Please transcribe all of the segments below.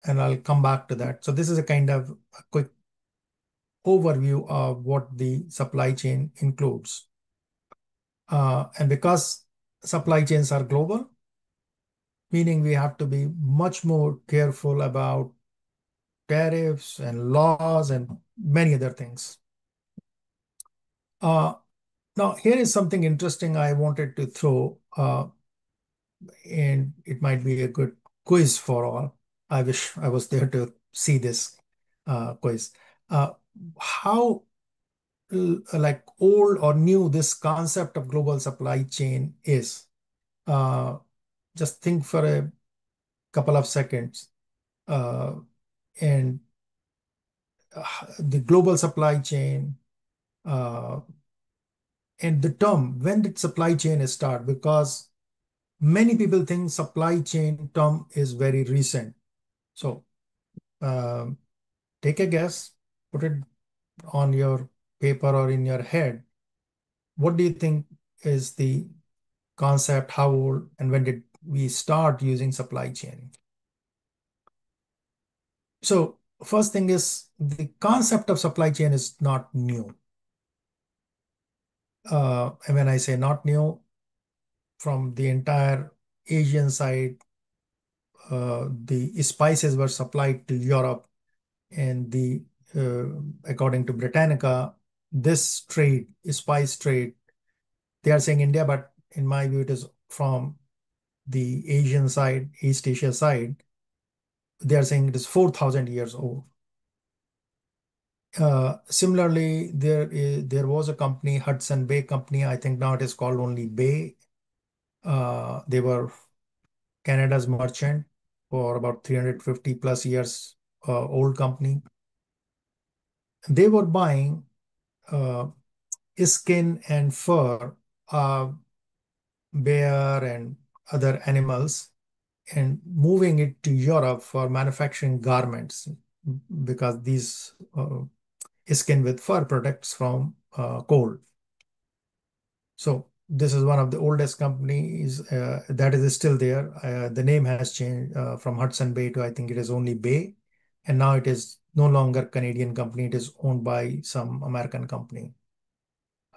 and I'll come back to that. So this is a kind of a quick overview of what the supply chain includes. And because supply chains are global, meaning we have to be much more careful about tariffs and laws and many other things. Now, here is something interesting I wanted to throw, and it might be a good quiz for all. I wish I was there to see this quiz. Uh, how like old or new this concept of global supply chain is? Uh, just think for a couple of seconds. Uh, and the global supply chain, uh, and the term, when did supply chain start? Because many people think supply chain term is very recent. So um, take a guess, put it on your paper or in your head. What do you think is the concept? How old and when did we start using supply chain? So first thing is the concept of supply chain is not new. And when I say not new, from the entire Asian side, the spices were supplied to Europe, and according to Britannica, this trade, spice trade, they are saying India, but in my view, it is from the Asian side, East Asia side. They are saying it is 4,000 years old. Similarly, there was a company, Hudson Bay Company. I think now it is called only Bay. They were Canada's merchant for about 350 plus years old company. They were buying uh, skin and fur, bear and other animals, and moving it to Europe for manufacturing garments, because these skin with fur protects from cold. So this is one of the oldest companies that is still there. The name has changed from Hudson Bay to, I think it is only Bay. And now it is no longer Canadian company. It is owned by some American company.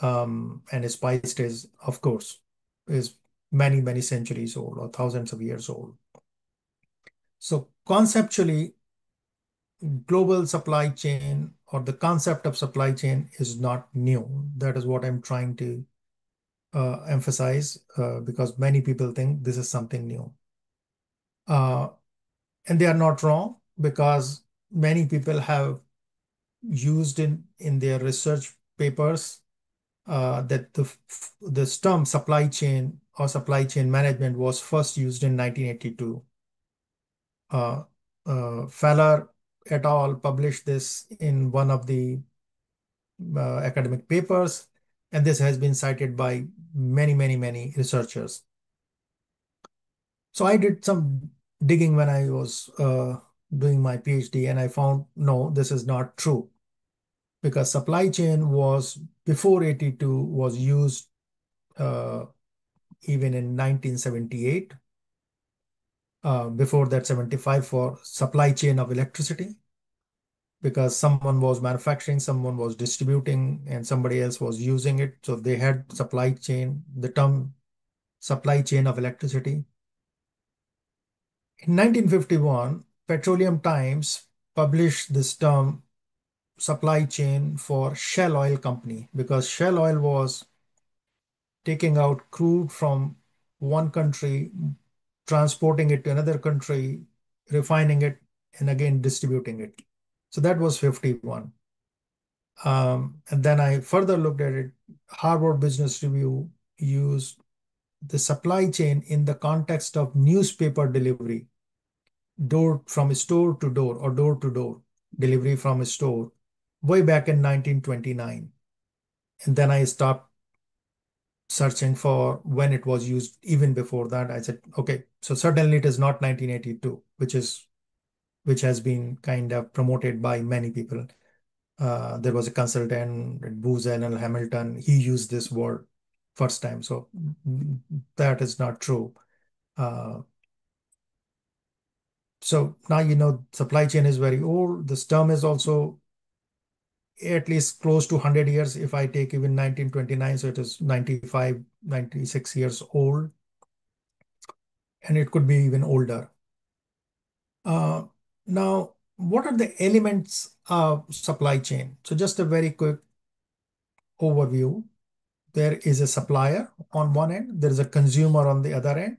And spiced is, of course, is many, many centuries old or thousands of years old. So conceptually, global supply chain or the concept of supply chain is not new. That is what I'm trying to emphasize, because many people think this is something new. And they are not wrong, because many people have used in their research papers that the term supply chain or supply chain management was first used in 1982. Uh, Feller et al. Published this in one of the academic papers, and this has been cited by many, many, many researchers. So I did some digging when I was doing my PhD, and I found no, this is not true, because supply chain was before 82 was used uh, even in 1978. Before that, 75 for supply chain of electricity, because someone was manufacturing, someone was distributing, and somebody else was using it. So they had supply chain, the term supply chain of electricity. In 1951, Petroleum Times published this term supply chain for Shell Oil Company, because Shell Oil was taking out crude from one country, transporting it to another country, refining it, and again distributing it. So that was 51. And then I further looked at it. Harvard Business Review used the supply chain in the context of newspaper delivery, door from store to door or door to door delivery from a store, way back in 1929. And then I stopped searching for when it was used. Even before that, I said, okay, so certainly it is not 1982, which has been kind of promoted by many people. There was a consultant at Booz Allen Hamilton. He used this word first time. So that is not true. Uh, So now you know supply chain is very old. This term is also at least close to 100 years. If I take even 1929, so it is 95, 96 years old, and it could be even older. Uh, Now, what are the elements of supply chain? So just a very quick overview. There is a supplier on one end, there is a consumer on the other end,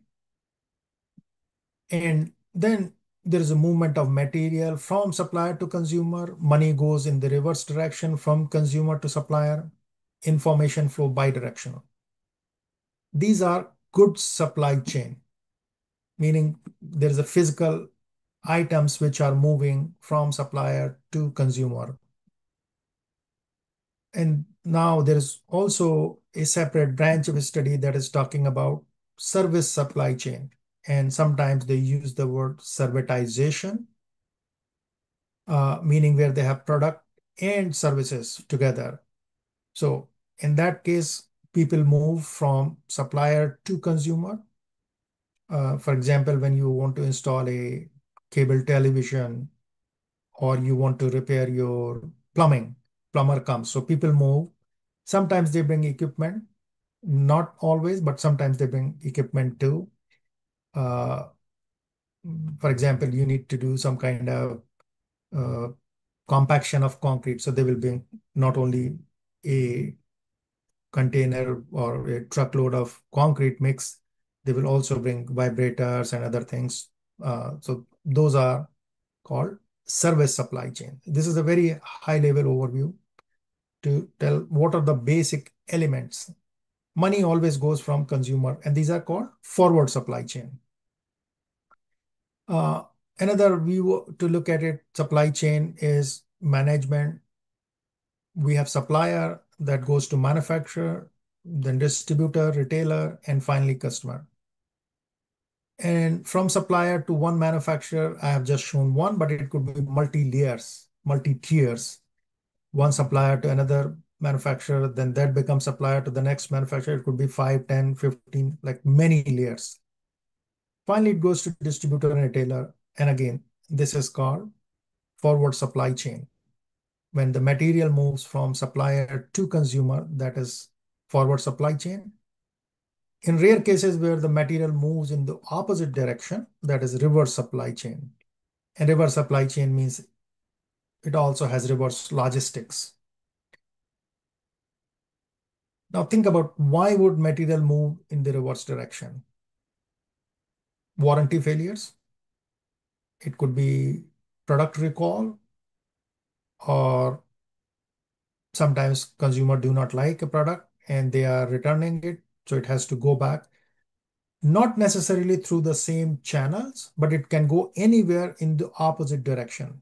and then there is a movement of material from supplier to consumer. Money goes in the reverse direction from consumer to supplier. Information flow bidirectional. These are goods supply chain, meaning there is a physical items which are moving from supplier to consumer. And now there is also a separate branch of study that is talking about service supply chain. And sometimes they use the word servitization, meaning where they have product and services together. So in that case, people move from supplier to consumer. For example, when you want to install a cable television or you want to repair your plumbing, plumber comes. So people move. Sometimes they bring equipment, not always, but sometimes they bring equipment too. Uh, for example, you need to do some kind of uh, compaction of concrete. So they will bring not only a container or a truckload of concrete mix, they will also bring vibrators and other things. So those are called service supply chain. This is a very high level overview to tell what are the basic elements. Money always goes from consumer, and these are called forward supply chain. Uh, Another view to look at it, supply chain is management. We have supplier that goes to manufacturer, then distributor, retailer, and finally customer. And from supplier to one manufacturer, I have just shown one, but it could be multi-layers, multi-tiers. One supplier to another manufacturer, then that becomes supplier to the next manufacturer. It could be 5, 10, 15, like many layers. Finally, it goes to distributor and retailer. And again, this is called forward supply chain. When the material moves from supplier to consumer, that is forward supply chain. In rare cases where the material moves in the opposite direction, that is reverse supply chain. And reverse supply chain means it also has reverse logistics. Now think about why would material move in the reverse direction? Warranty failures. It could be product recall, or sometimes consumer do not like a product and they are returning it, so it has to go back. Not necessarily through the same channels, but it can go anywhere in the opposite direction.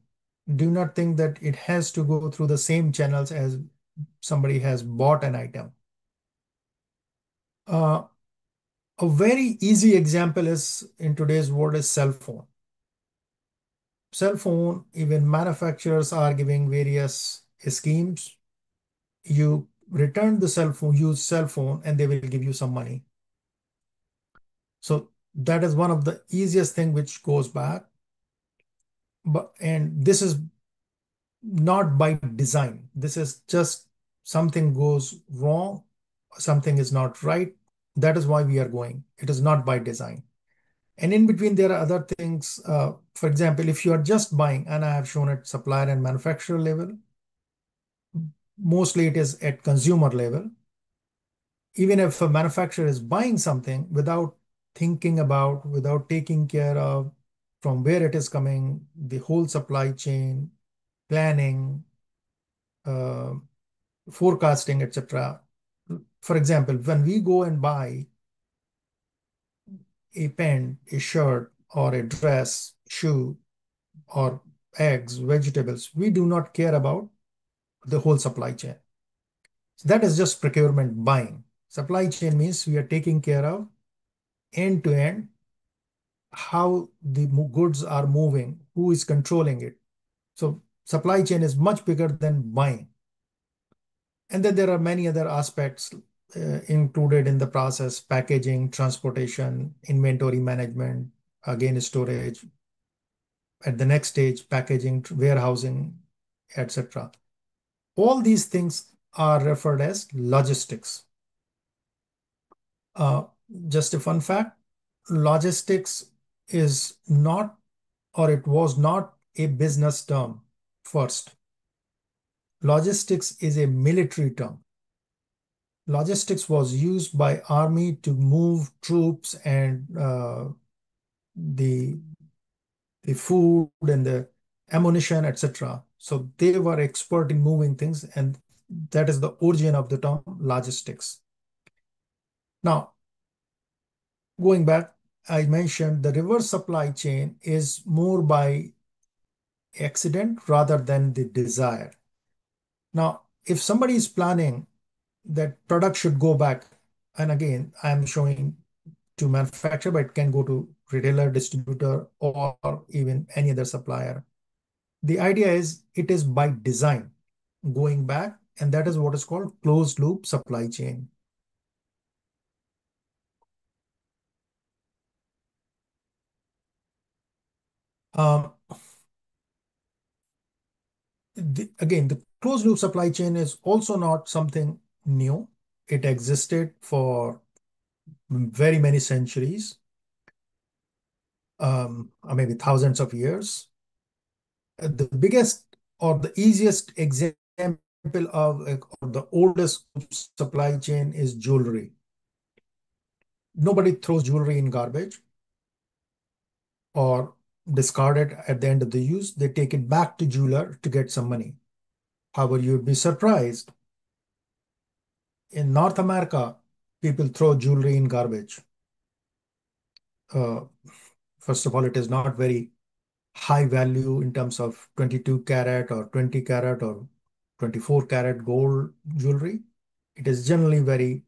Do not think that it has to go through the same channels as somebody has bought an item. Uh, a very easy example is in today's world is cell phone. Cell phone, even manufacturers are giving various schemes. You return the cell phone, use cell phone, and they will give you some money. So that is one of the easiest thing which goes back. And this is not by design. This is just something goes wrong, something is not right. That is why we are going. It is not by design. And in between, there are other things. For example, if you are just buying, and I have shown at supplier and manufacturer level, mostly it is at consumer level. Even if a manufacturer is buying something without thinking about, without taking care of from where it is coming, the whole supply chain, planning, uh, forecasting, etc. For example, when we go and buy a pen, a shirt, or a dress, shoe, or eggs, vegetables, we do not care about the whole supply chain. So that is just procurement buying. Supply chain means we are taking care of end to end how the goods are moving, who is controlling it. So supply chain is much bigger than buying. And then there are many other aspects included in the process: packaging, transportation, inventory management, again, storage. at the next stage, packaging, warehousing, etc. All these things are referred as logistics. Uh, just a fun fact, logistics is not, or it was not, a business term first. Logistics is a military term. Logistics was used by army to move troops and the food and the ammunition, etc. So they were expert in moving things, and that is the origin of the term logistics. Now, going back, I mentioned the reverse supply chain is more by accident rather than the desire. Now, if somebody is planning that product should go back, and again, I'm showing to manufacturer, but it can go to retailer, distributor, or even any other supplier. The idea is it is by design going back, and that is what is called closed loop supply chain. Um, Again, the closed loop supply chain is also not something new. It existed for very many centuries, or maybe thousands of years. The biggest or the easiest example of or the oldest supply chain is jewelry. Nobody throws jewelry in garbage or discard it at the end of the use. They take it back to jeweler to get some money. However, you'd be surprised. In North America, people throw jewelry in garbage. Uh, First of all, it is not very high value in terms of 22 carat or 20 carat or 24 carat gold jewelry. It is generally very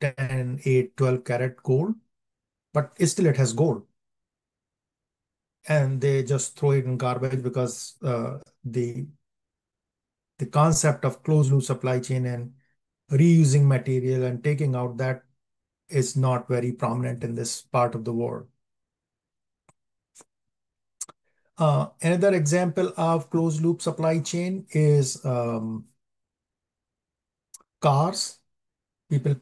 10, 8, 12 carat gold, but still it has gold. And they just throw it in garbage because the concept of closed loop supply chain and reusing material and taking out that is not very prominent in this part of the world. Another example of closed loop supply chain is cars. People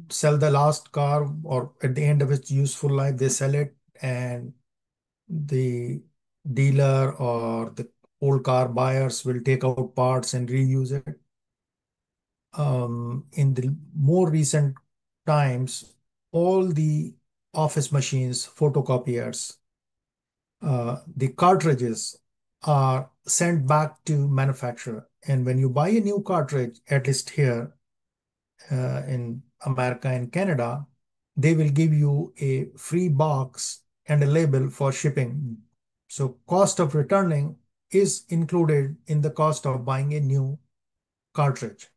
sell the last car, or at the end of its useful life, they sell it, and the dealer or the old car buyers will take out parts and reuse it. In the more recent times, all the office machines, photocopiers, the cartridges are sent back to manufacturer. And when you buy a new cartridge, at least here in America and Canada, they will give you a free box and a label for shipping. So cost of returning is included in the cost of buying a new cartridge.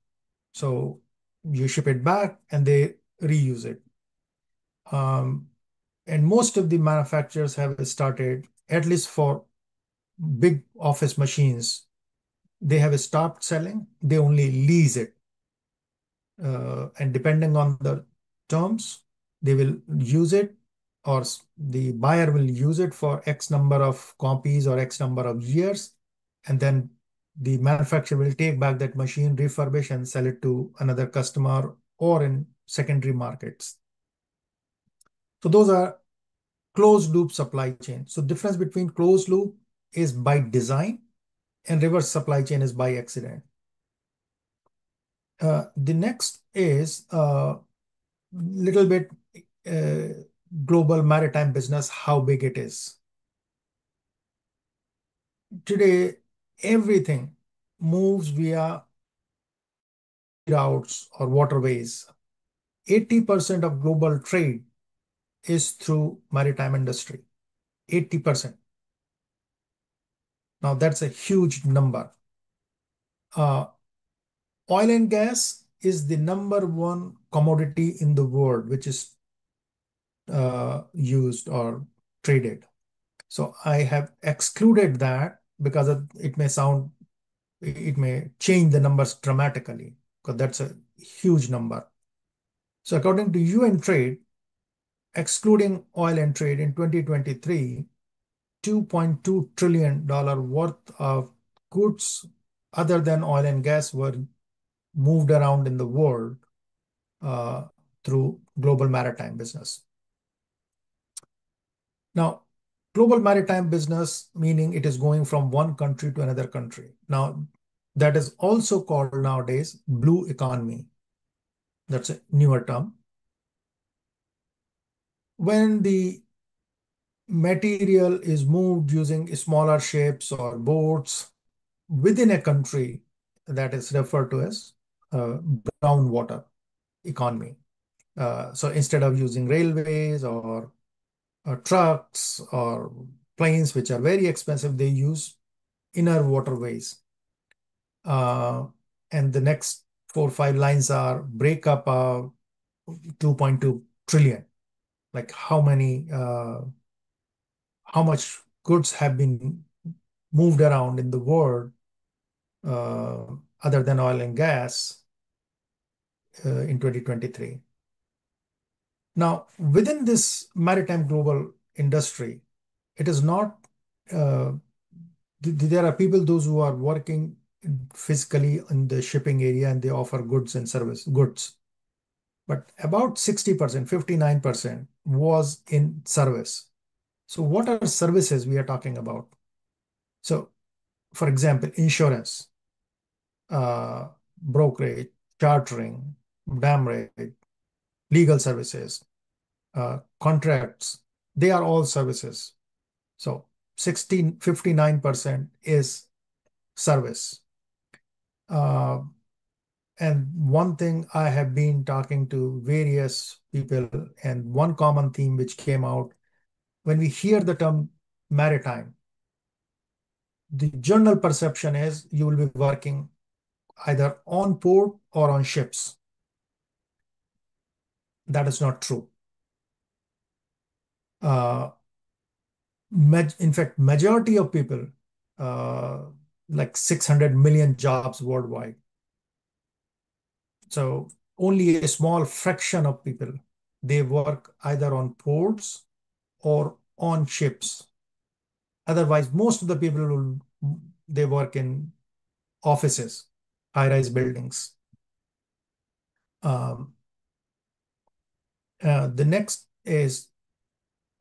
So you ship it back and they reuse it. And most of the manufacturers have started, at least for big office machines, they have stopped selling. They only lease it. And depending on the terms, they will use it, or the buyer will use it for X number of copies or X number of years. And then the manufacturer will take back that machine, refurbish, and sell it to another customer or in secondary markets. So those are closed loop supply chain. So difference between closed loop is by design and reverse supply chain is by accident. The next is little bit global maritime business, how big it is. Today, everything moves via routes or waterways. 80% of global trade is through maritime industry. 80%. Now that's a huge number. Uh, Oil and gas is the number one commodity in the world which is used or traded. So I have excluded that because it may change the numbers dramatically, because that's a huge number. So according to UN Trade, excluding oil and trade in 2023, $2.2 trillion worth of goods other than oil and gas were moved around in the world uh, through global maritime business. Now, global maritime business, meaning it is going from one country to another country. Now, that is also called nowadays blue economy. That's a newer term. When the material is moved using smaller ships or boats within a country, that is referred to as brown water economy. So instead of using railways or trucks or planes, which are very expensive, they use inner waterways. And the next 4 or 5 lines are breakup of 2.2 trillion. Like how much goods have been moved around in the world uh, other than oil and gas in 2023. Now, within this maritime global industry, it is not, uh, there are people, those who are working physically in the shipping area and they offer goods and goods. But about 60%, 59% was in service. So what are services we are talking about? So, for example, insurance, uh, brokerage, chartering, damage, legal services, contracts, they are all services. So 59% is service. Uh, and one thing I have been talking to various people, and one common theme which came out when we hear the term maritime, the general perception is you will be working either on port or on ships. That is not true. Uh, in fact, majority of people, uh, like 600 million jobs worldwide. So only a small fraction of people, they work either on ports or on ships. Otherwise, most of the people they work in offices, high-rise buildings. Um, the next is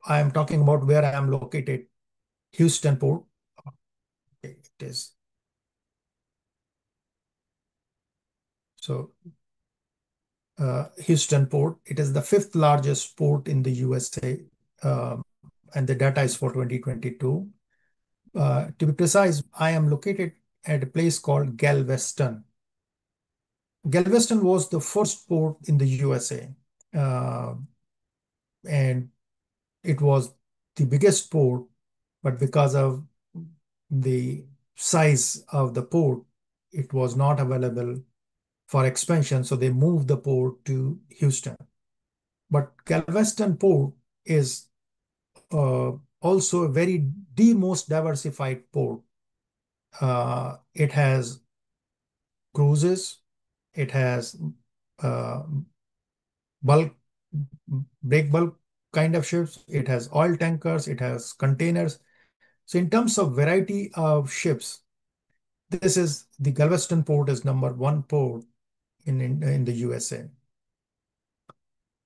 I am talking about where I am located, Houston Port. Okay, it is so Houston Port. It is the fifth largest port in the USA, um, and the data is for 2022. To be precise, I am located at a place called Galveston. Galveston was the first port in the USA, and it was the biggest port, but because of the size of the port, it was not available for expansion, so they moved the port to Houston. But Galveston port is uh, also a the most diversified port. It has cruises, it has uh, bulk, break bulk kind of ships, it has oil tankers, it has containers. So in terms of variety of ships, the Galveston port is number one port in the USA.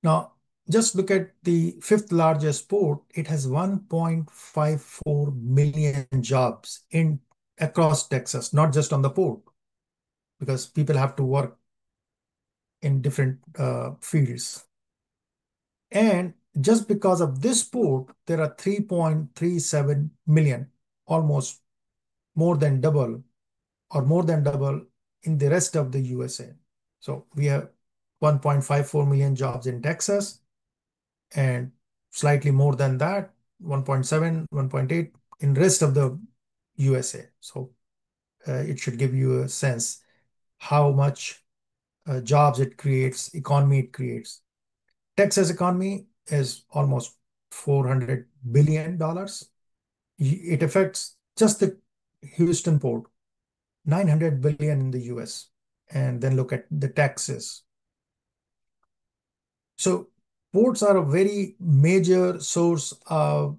Now, just look at the fifth largest port. It has 1.54 million jobs in across Texas, not just on the port, because people have to work in different fields. And just because of this port, there are 3.37 million, almost more than double in the rest of the USA. So we have 1.54 million jobs in Texas, and slightly more than that, 1.7, 1.8 in rest of the USA. So it should give you a sense how much jobs it creates, economy it creates. Texas economy is almost $400 billion. It affects just the Houston port, 900 billion in the US. And then look at the taxes. So ports are a very major source of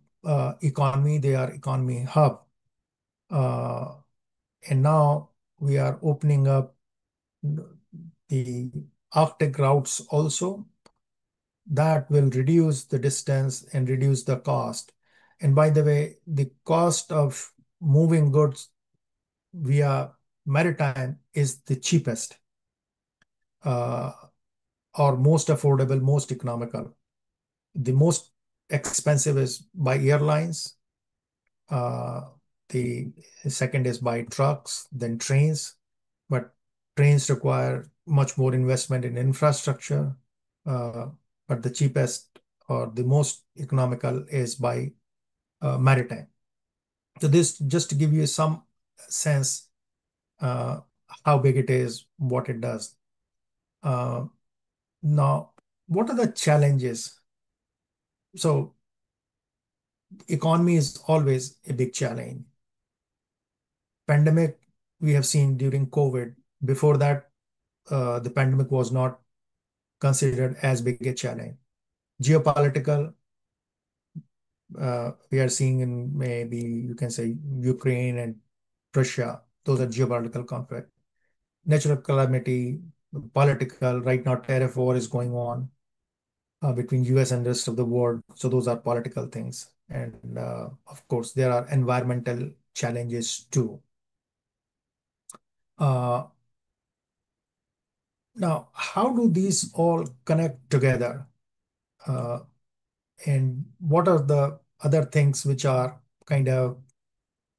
economy. They are economy hub. And now we are opening up the Arctic routes also. That will reduce the distance and reduce the cost. And by the way, the cost of moving goods via maritime is the cheapest, uh, or most affordable, most economical. The most expensive is by airlines. Uh, the second is by trucks, then trains. But trains require much more investment in infrastructure. Uh, but the cheapest or the most economical is by maritime. So this just to give you some sense uh, how big it is, what it does. Uh, Now, what are the challenges? So economy is always a big challenge. Pandemic, we have seen during COVID. Before that, the pandemic was not considered as big a challenge. Geopolitical, we are seeing in maybe you can say Ukraine and Russia. Those are geopolitical conflict. Natural calamity, political. Right now, tariff war is going on between US and rest of the world. So those are political things. And of course, there are environmental challenges too. Uh, Now, how do these all connect together? Uh, and what are the other things which are kind of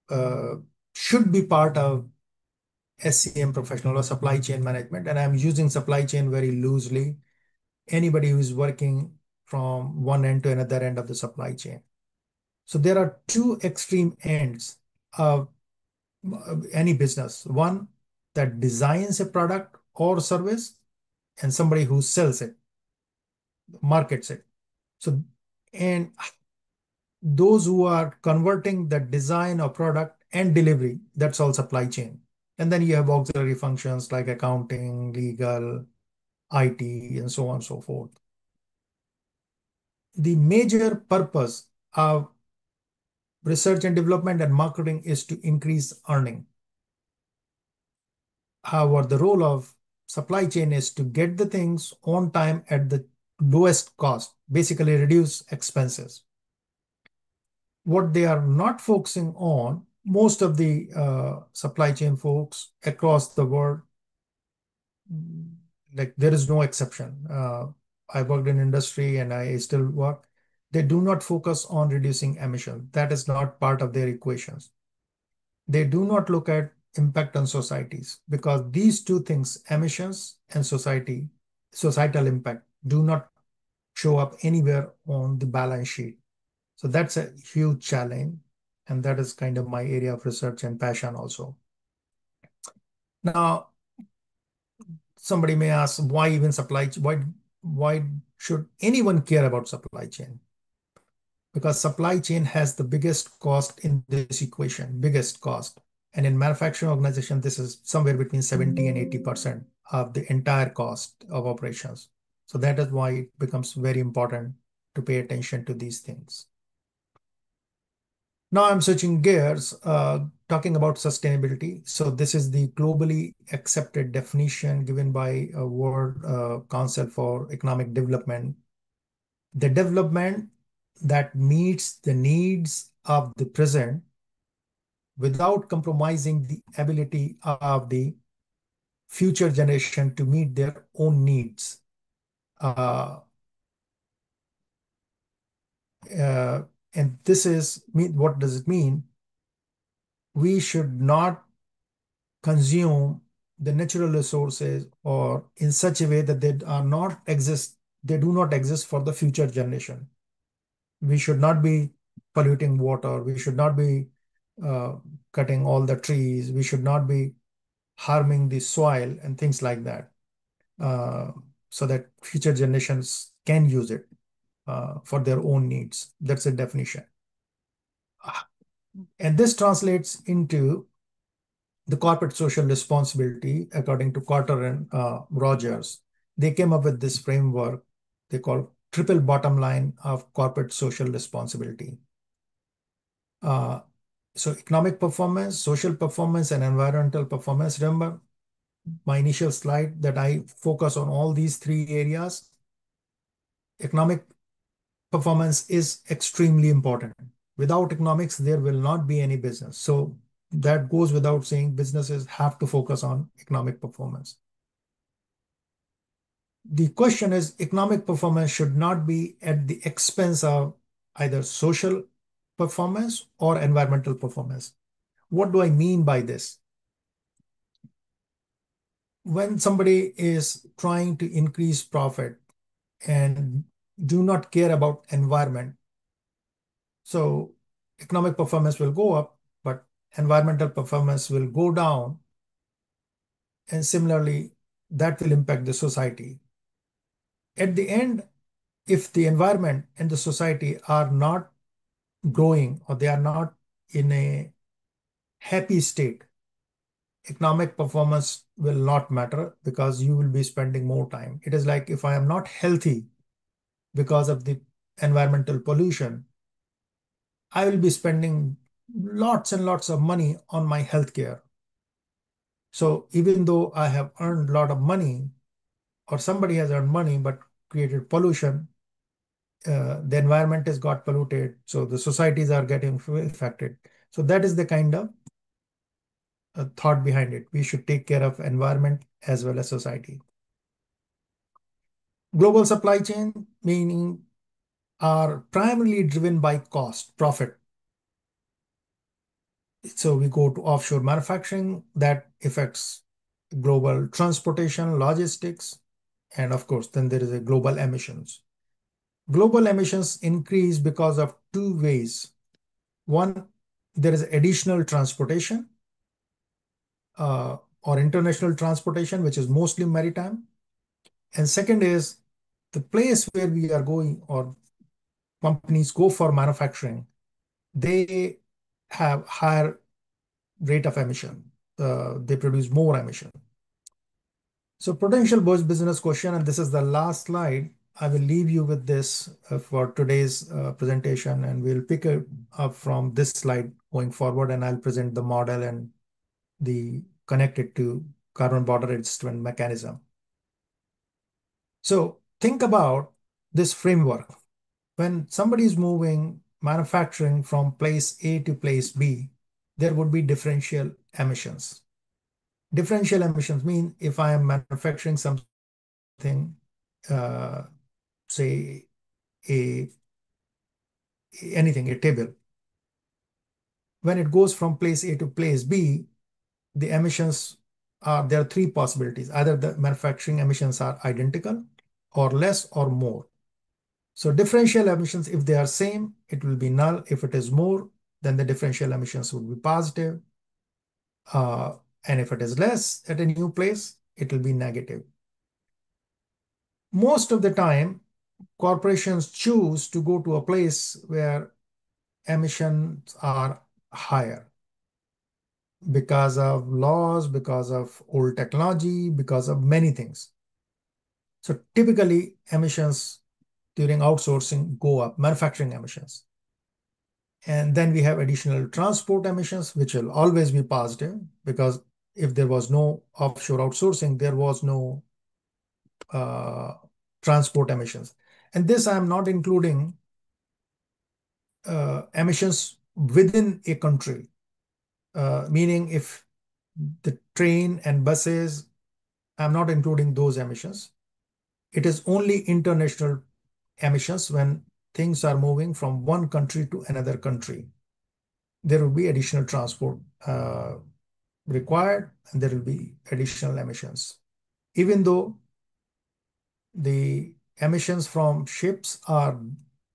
uh, should be part of SCM professional or supply chain management? And I'm using supply chain very loosely. Anybody who is working from one end to another end of the supply chain. So there are two extreme ends of any business. One that designs a product or service, and somebody who sells it, markets it. So, and those who are converting the design of product and delivery, that's all supply chain. And then you have auxiliary functions like accounting, legal, IT, and so on and so forth. The major purpose of research and development and marketing is to increase earning. However, the role of supply chain is to get the things on time at the lowest cost, basically reduce expenses. What they are not focusing on, most of the supply chain folks across the world, like there is no exception. I worked in industry and I still work. They do not focus on reducing emission. That is not part of their equations. They do not look at impact on societies because these two things, emissions and societal impact, do not show up anywhere on the balance sheet. So that's a huge challenge. And that is kind of my area of research and passion also. Now, somebody may ask, why even supply chain? Why should anyone care about supply chain? Because supply chain has the biggest cost in this equation, biggest cost. And in manufacturing organization, this is somewhere between 70 and 80% of the entire cost of operations. So that is why it becomes very important to pay attention to these things. Now I'm switching gears, talking about sustainability. So this is the globally accepted definition given by a World Council for Economic Development. The development that meets the needs of the present without compromising the ability of the future generation to meet their own needs. Uh, and this is, what does it mean? We should not consume the natural resources or in such a way that they do not exist for the future generation. We should not be polluting water. We should not be uh, cutting all the trees. We should not be harming the soil and things like that, so that future generations can use it for their own needs. That's a definition. And this translates into the corporate social responsibility, according to Carter and Rogers. They came up with this framework they call triple bottom line of corporate social responsibility. So economic performance, social performance, and environmental performance. Remember my initial slide that I focus on all these three areas. Economic performance is extremely important. Without economics, there will not be any business. So that goes without saying, businesses have to focus on economic performance. The question is, economic performance should not be at the expense of either social performance or environmental performance. What do I mean by this? When somebody is trying to increase profit and do not care about environment, so economic performance will go up, but environmental performance will go down. And similarly, that will impact the society. At the end, if the environment and the society are not growing or they are not in a happy state, economic performance will not matter because you will be spending more time. It is like if I am not healthy because of the environmental pollution, I will be spending lots and lots of money on my healthcare. So even though I have earned a lot of money, or somebody has earned money but created pollution, the environment has got polluted, so the societies are getting affected. So that is the kind of thought behind it. We should take care of environment as well as society. Global supply chain, meaning, are primarily driven by cost, profit. So we go to offshore manufacturing that affects global transportation, logistics, and of course, then there is a global emissions. Global emissions increase because of two ways. One, there is additional transportation or international transportation, which is mostly maritime. And second is the place where we are going or companies go for manufacturing, they have higher rate of emission. They produce more emission. So potential business question, and this is the last slide. I will leave you with this for today's presentation, and we'll pick it up from this slide going forward, and I'll present the model and the connected to carbon border adjustment mechanism. So think about this framework. When somebody is moving manufacturing from place A to place B, there would be differential emissions. Differential emissions mean if I am manufacturing something, say a anything, a table. When it goes from place A to place B, the emissions are, there are three possibilities. Either the manufacturing emissions are identical or less or more. So differential emissions, if they are same, it will be null. If it is more, then the differential emissions would be positive. And if it is less at a new place, it will be negative. Most of the time, corporations choose to go to a place where emissions are higher because of laws, because of old technology, because of many things. So typically, emissions during outsourcing go up, manufacturing emissions. And then we have additional transport emissions, which will always be positive because if there was no offshore outsourcing, there was no transport emissions. And this I'm not including emissions within a country, meaning if the train and buses, I'm not including those emissions. It is only international emissions when things are moving from one country to another country. There will be additional transport required, and there will be additional emissions. Even though the emissions from ships are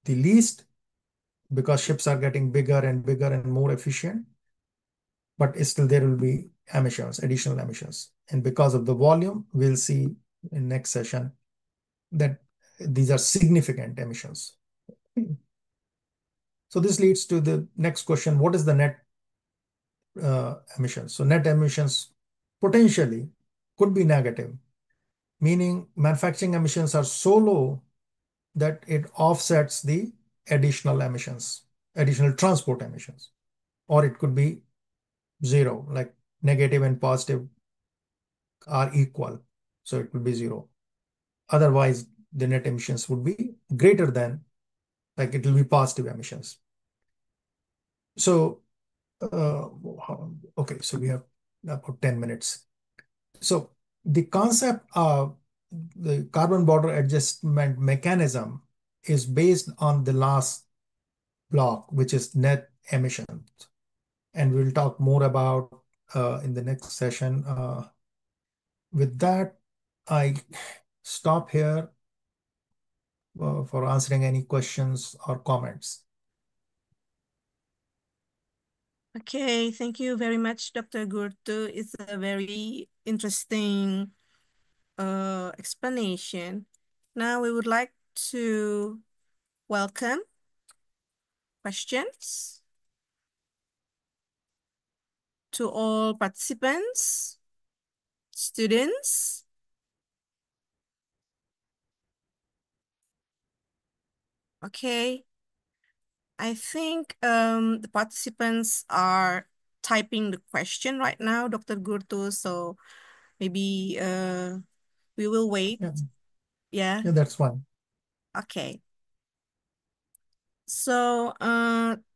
the least because ships are getting bigger and bigger and more efficient, but still there will be emissions, additional emissions. And because of the volume, we'll see in next session that these are significant emissions. So this leads to the next question: what is the net emissions? So net emissions potentially could be negative, meaning manufacturing emissions are so low that it offsets the additional emissions, additional transport emissions. or it could be zero, like negative and positive are equal. So it will be zero. Otherwise, the net emissions would be greater than, like it will be positive emissions. So, okay, so we have about 10 minutes. So the concept of the carbon border adjustment mechanism is based on the last block, which is net emissions. And we'll talk more about in the next session. With that, I stop here for answering any questions or comments. Okay, thank you very much, Dr. Gurtu. It's a very interesting explanation. Now we would like to welcome questions to all participants, students. Okay, I think the participants are typing the question right now, Dr. Gurtu, so maybe we will wait. Yeah, Yeah, that's fine. okay. So,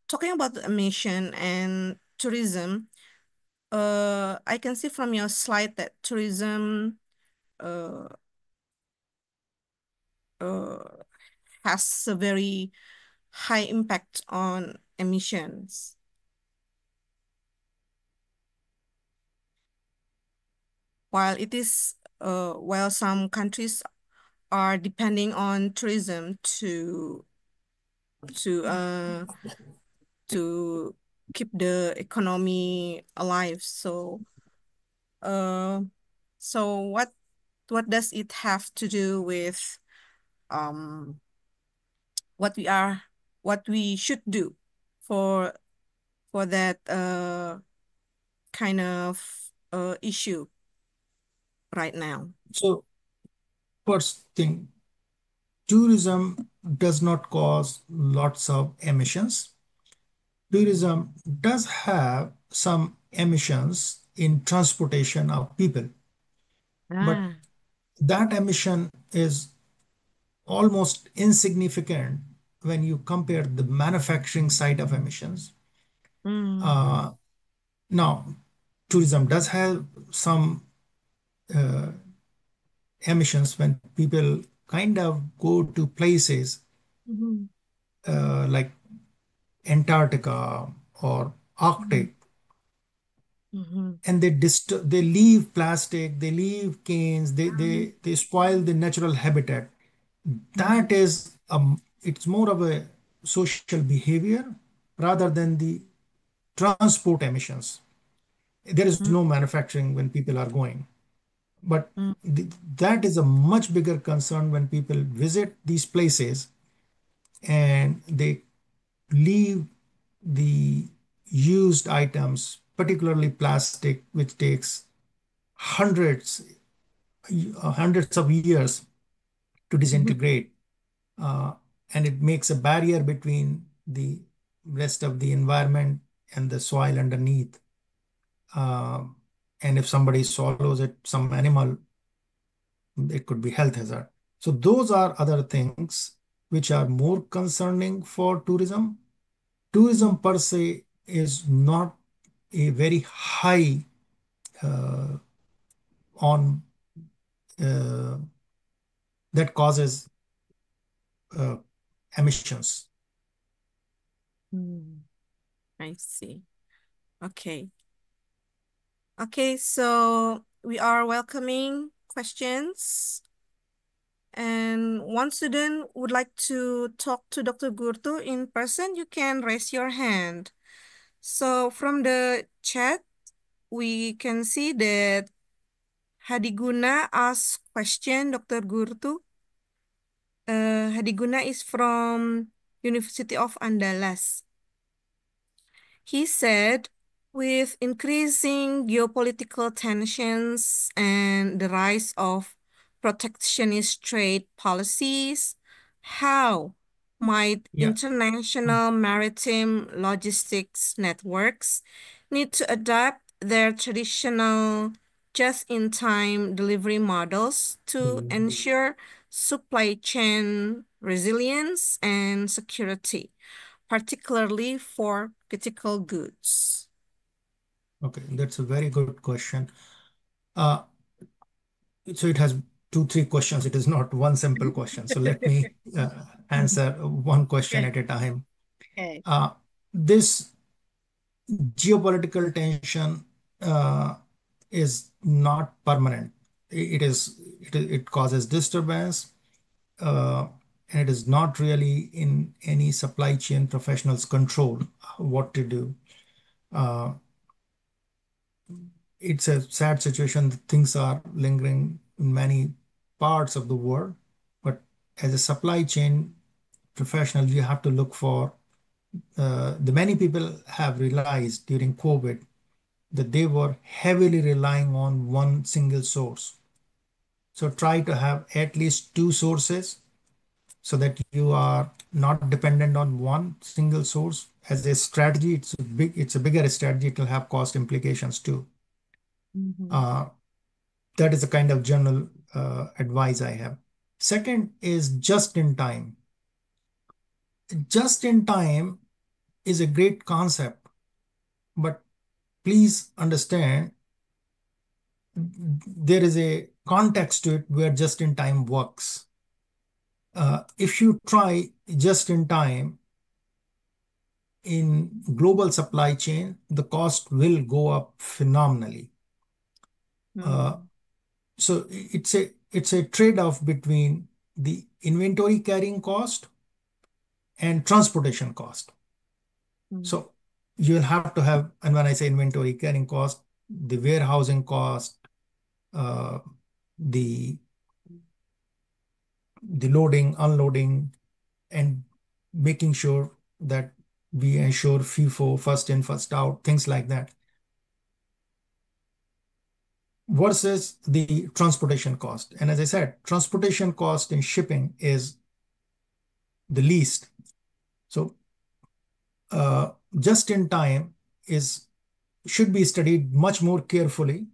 talking about the emission and tourism, I can see from your slide that tourism uh, uh, has a very high impact on emissions. While some countries are depending on tourism to uh, to keep the economy alive. Uh, so what does it have to do with um what we should do for that kind of issue right now? So first thing, tourism does not cause lots of emissions. Tourism does have some emissions in transportation of people, but Ah. that emission is almost insignificant when you compare the manufacturing side of emissions. Mm. Uh, Now, tourism does have some uh, emissions when people kind of go to places Mhm. like Antarctica or Mhm. Arctic, Mhm. and they leave plastic, they leave cans, they spoil the natural habitat. Mhm. That is it's more of a social behavior rather than the transport emissions. There is Mhm. no manufacturing when people are going, but Mhm. that is a much bigger concern when people visit these places and they leave the used items, particularly plastic, which takes hundreds hundreds of years to Mhm. disintegrate, uh, and it makes a barrier between the rest of the environment and the soil underneath. Um, and if somebody swallows it, some animal, it could be health hazard. So those are other things which are more concerning for tourism. Tourism per se is not a very high on uh, that causes uh, emissions. Mhm. I see. Okay. Okay, so we are welcoming questions. And one student would like to talk to Dr. Gurtu in person, you can raise your hand. So from the chat, we can see that Hadiguna asked question Dr. Gurtu. Hadiguna is from University of Andalas. He said, with increasing geopolitical tensions and the rise of protectionist trade policies, how Might Yeah. international maritime logistics networks need to adapt their traditional just-in-time delivery models to ensure supply chain resilience and security, particularly for critical goods? Okay, that's a very good question. Uh, so it has two, three questions. It is not one simple question. So let me answer one question Okay. at a time. Okay. This geopolitical tension is not permanent. It causes disturbance, uh, and it is not really in any supply chain professional's control what to do. Uh, it's a sad situation that things are lingering in many parts of the world, but as a supply chain professional, you have to look for the many people have realized during COVID that they were heavily relying on one single source. So try to have at least two sources so that you are not dependent on one single source. As a strategy, it's a bigger strategy. It will have cost implications too. Mhm. Uh, that is the kind of general advice I have. Second is just in time. Just in time is a great concept, but please understand there is a context to it where just in time works. If you try just in time in global supply chain, the cost will go up phenomenally. Uh, Mm. so it's a trade-off between the inventory carrying cost and transportation cost. Mm. So you'll have to have, and when I say inventory carrying cost, the warehousing cost, uh, the the loading, unloading, and making sure that we ensure FIFO, first in, first out, things like that, versus the transportation cost. And as I said, transportation cost in shipping is the least. So just in time is should be studied much more carefully.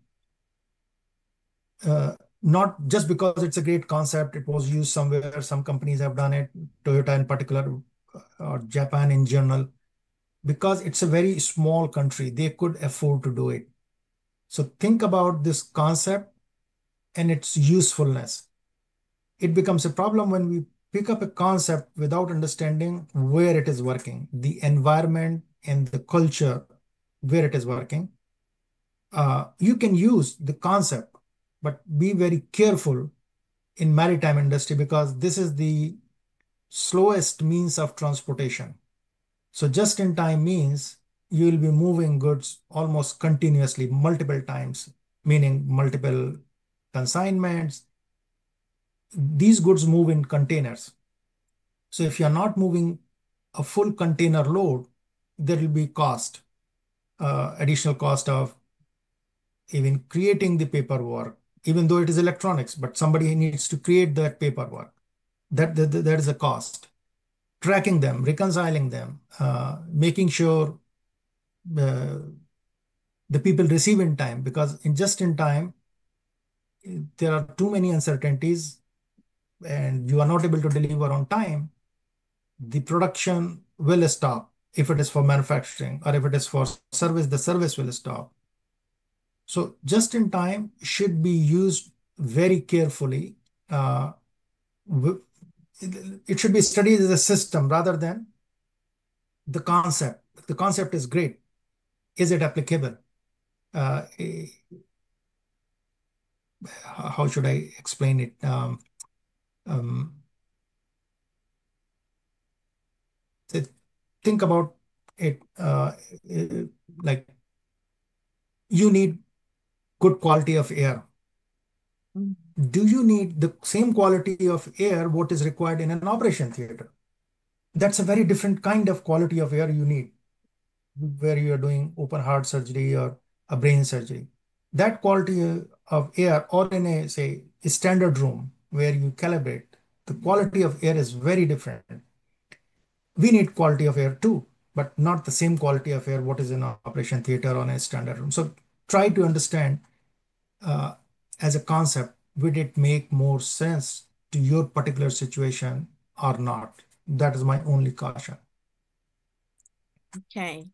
Uh, Not just because it's a great concept, it was used somewhere, some companies have done it, Toyota in particular, or Japan in general, because it's a very small country, they could afford to do it. So think about this concept and its usefulness. It becomes a problem when we pick up a concept without understanding where it is working, the environment and the culture where it is working. You can use the concept, but be very careful in maritime industry because this is the slowest means of transportation. So just in time means you will be moving goods almost continuously, multiple times, meaning multiple consignments. These goods move in containers. So if you're not moving a full container load, there will be cost, additional cost of even creating the paperwork, even though it is electronics, but somebody needs to create that paperwork. That is a cost. Tracking them, reconciling them, making sure uh, the people receive in time, because in just in time, there are too many uncertainties and you are not able to deliver on time, the production will stop. If it is for manufacturing or if it is for service, the service will stop. So just in time should be used very carefully. Uh, it should be studied as a system rather than the concept. The concept is great. Is it applicable? Eh, how should I explain it? Um, th- think about it uh, like you need good quality of air. Mm. Do you need the same quality of air what is required in an operation theater? That's a very different kind of quality of air you need where you are doing open heart surgery or a brain surgery. That quality of air, or in a say a standard room where you calibrate, the quality of air is very different. we need quality of air too, but not the same quality of air what is in operation theater or in a standard room. So try to understand uh, as a concept, would it make more sense to your particular situation or not? That is my only caution. Okay.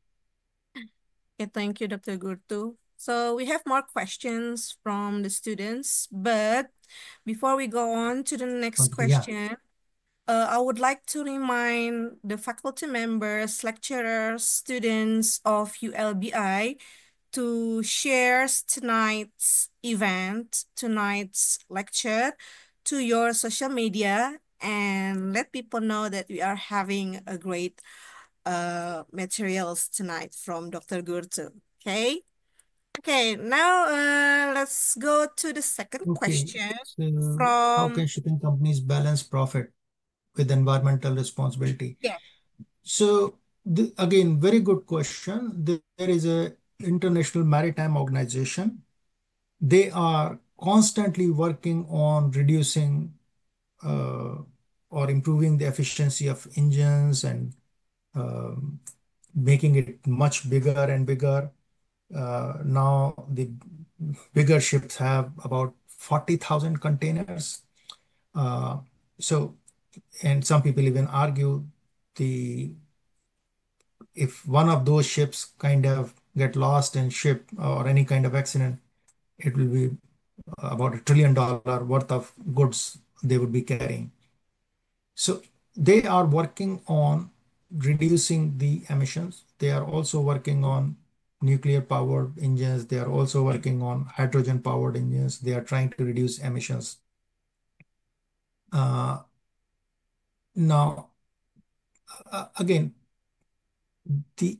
Okay, thank you, Dr. Gurtu. So we have more questions from the students, but before we go on to the next Yeah. question, I would like to remind the faculty members, lecturers, students of ULBI to share tonight's event, tonight's lecture to your social media and let people know that we are having a great materials tonight from Dr. Gurtu. Okay. Okay, now let's go to the second Okay. question So how can from, shipping companies balance profit with environmental responsibility? yeah. So again, very good question. There is a International Maritime Organization. They are constantly working on reducing uh, or improving the efficiency of engines and um, making it much bigger and bigger. Now the bigger ships have about 40,000 containers. Uh, so, and some people even argue the if one of those ships kind of get lost in ship or any kind of accident, it will be about $1 trillion worth of goods they would be carrying. So they are working on reducing the emissions. They are also working on nuclear powered engines. They are also working on hydrogen powered engines. They are trying to reduce emissions. Uh, Now, again, the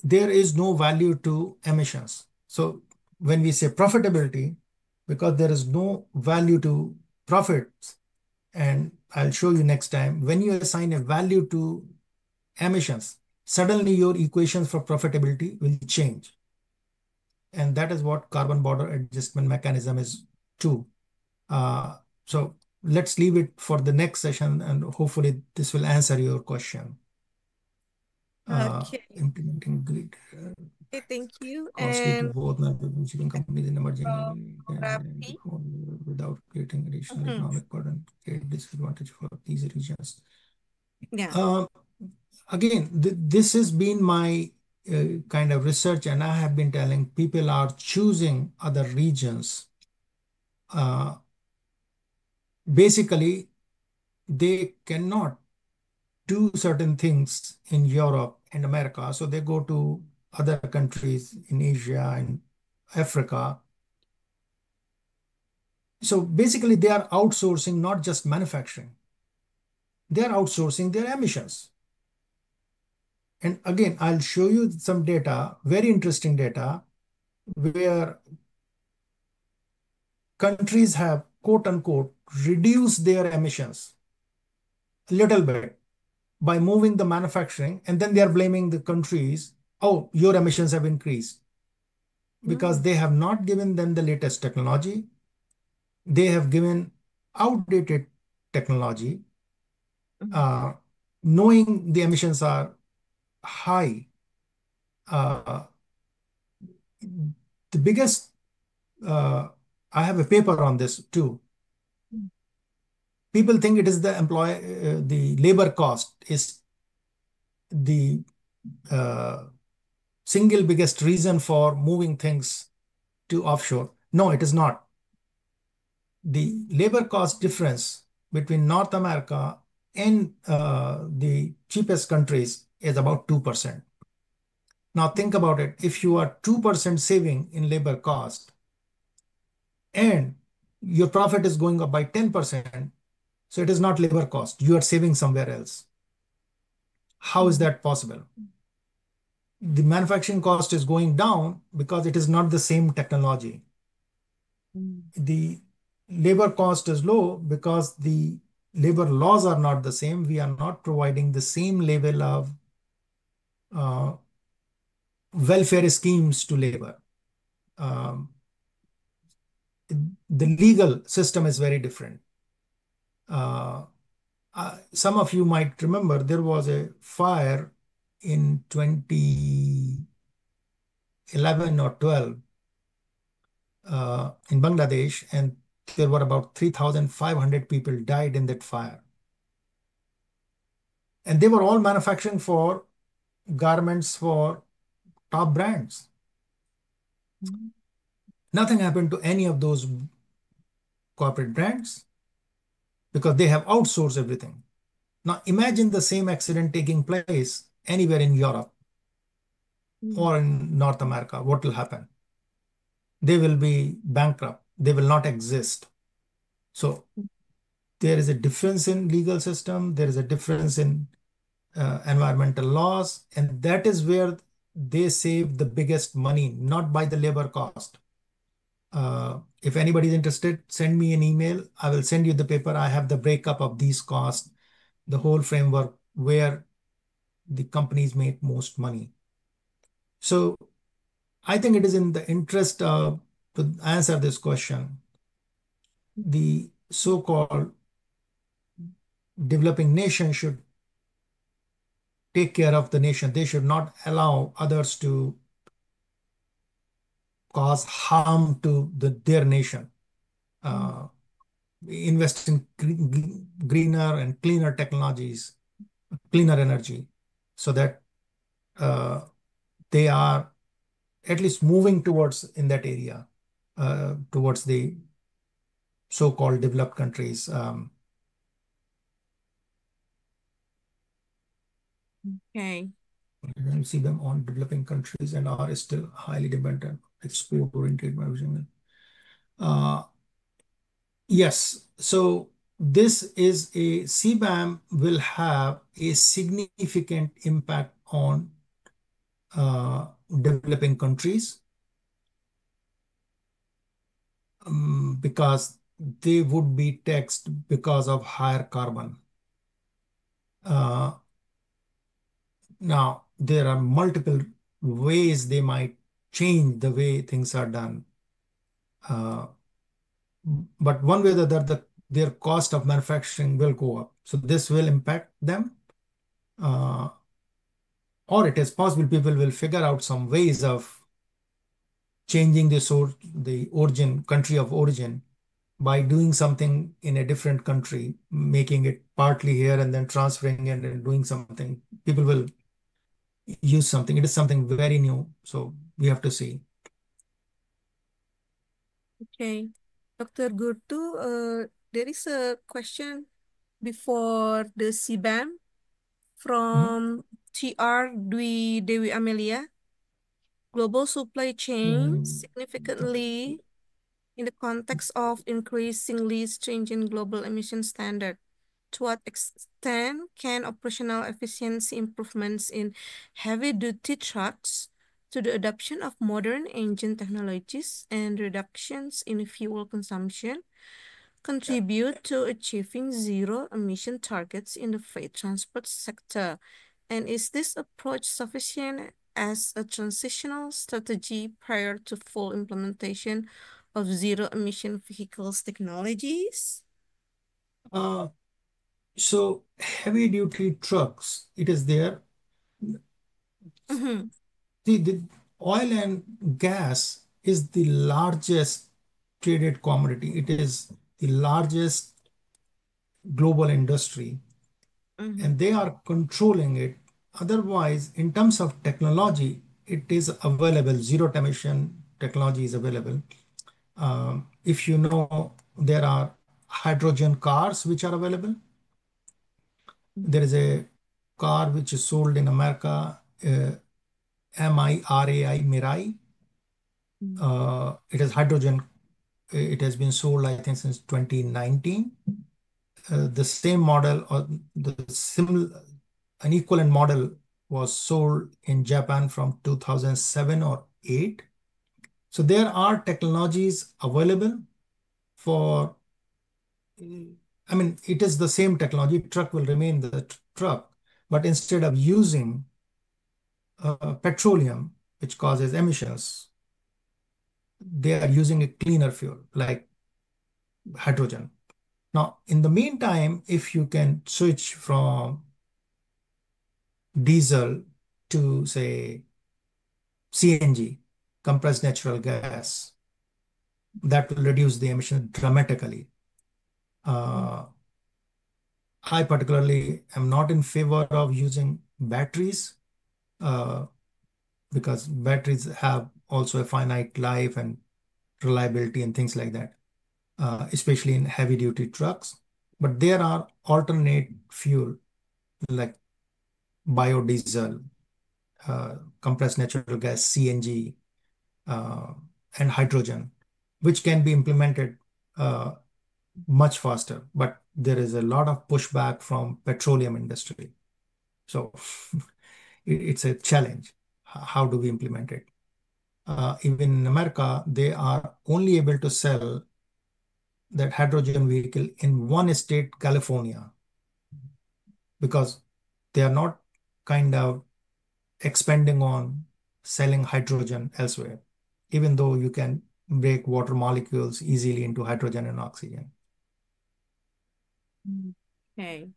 there is no value to emissions. So when we say profitability, because there is no value to profits, and I'll show you next time, when you assign a value to emissions, suddenly your equations for profitability will change. And that is what carbon border adjustment mechanism is too. So let's leave it for the next session, and hopefully this will answer your question. Okay. Implementing grid Okay, thank you. costly to And both shipping companies in emerging Rafi. without creating additional Mhm. economic burden, create disadvantage for these regions. Yeah. Uh, Again, this has been my kind of research, and I have been telling people are choosing other regions. Uh, Basically, they cannot do certain things in Europe and America, so they go to other countries in Asia and Africa. So basically, they are outsourcing not just manufacturing, they are outsourcing their emissions. And again, I'll show you some data, very interesting data, where countries have quote unquote reduced their emissions a little bit by moving the manufacturing, and then they are blaming the countries, oh, your emissions have increased because Mm. they have not given them the latest technology. They have given outdated technology, Mm. uh, knowing the emissions are high. Uh, the biggest, uh, I have a paper on this too. Mm. People think it is the labor cost is the uh, single biggest reason for moving things to offshore. No, it is not. The Mm. labor cost difference between North America and the cheapest countries is about 2%. Now think about it. If you are 2% saving in labor cost and your profit is going up by 10%, so it is not labor cost. You are saving somewhere else. How is Mm. that possible? The manufacturing cost is going down because it is not the same technology. Mm. The labor cost is low because the labor laws are not the same. We are not providing the same level of uh, welfare schemes to labor. Um, the legal system is very different. Uh, some of you might remember there was a fire in 2011 or 12 in Bangladesh, and there were about 3,500 people died in that fire. And they were all manufacturing for garments for top brands. Nothing happened to any of those corporate brands because they have outsourced everything. Now imagine the same accident taking place anywhere in Europe or in North America. What will happen? They will be bankrupt. They will not exist. So there is a difference in legal system. There is a difference in environmental laws, and that is where they save the biggest money, not by the labor cost. If anybody is interested, send me an email. I will send you the paper. I have the breakup of these costs, the whole framework where the companies make most money. So I think it is in the interest of, to answer this question, the so-called developing nation should take care of the nation. They should not allow others to cause harm to their nation. Invest in greener and cleaner technologies, cleaner energy, so that they are at least moving towards in that area, towards the so-called developed countries. Okay. CBAM on developing countries and are still highly dependent, export-oriented. Yes, so this is a CBAM will have a significant impact on developing countries because they would be taxed because of higher carbon. Now, there are multiple ways they might change the way things are done. But one way or the other, their cost of manufacturing will go up. So this will impact them. Or it is possible people will figure out some ways of changing the origin, country of origin, by doing something in a different country, making it partly here and then transferring it and doing something. People will use something. It is something very new. So we have to see. Okay. Dr. Gurtu, there is a question before the CBAM Mhm. from TR Dwi Dewi Amelia. Global supply chain significantly in the context of increasingly stringent global emission standard. To what extent can operational efficiency improvements in heavy-duty trucks to the adoption of modern engine technologies and reductions in fuel consumption contribute to achieving zero emission targets in the freight transport sector? And is this approach sufficient as a transitional strategy prior to full implementation of zero emission vehicles technologies? Uh, so heavy duty trucks, it is there. Mm-hmm. The oil and gas is the largest traded commodity. It is the largest global industry, Mm-hmm. and they are controlling it. Otherwise, in terms of technology, it is available. Zero emission technology is available. If you know, there are hydrogen cars which are available. There is a car which is sold in America, Mirai. It is hydrogen. It has been sold, I think, since 2019. The same model or the similar, an equivalent model was sold in Japan from 2007 or 8. So there are technologies available for, I mean, it is the same technology. Truck will remain the truck, but instead of using petroleum, which causes emissions, they are using a cleaner fuel like hydrogen. Now, in the meantime, if you can switch from diesel to, say, CNG, compressed natural gas, that will reduce the emission dramatically. I particularly am not in favor of using batteries uh, because batteries have also a finite life and reliability and things like that, especially in heavy duty trucks. But there are alternate fuel like biodiesel, compressed natural gas, CNG, uh, and hydrogen, which can be implemented uh, much faster. But there is a lot of pushback from petroleum industry. So it's a challenge. How do we implement it? Even in America, they are only able to sell that hydrogen vehicle in one state, California, because they are not kind of expanding on selling hydrogen elsewhere, even though you can break water molecules easily into hydrogen and oxygen. Okay.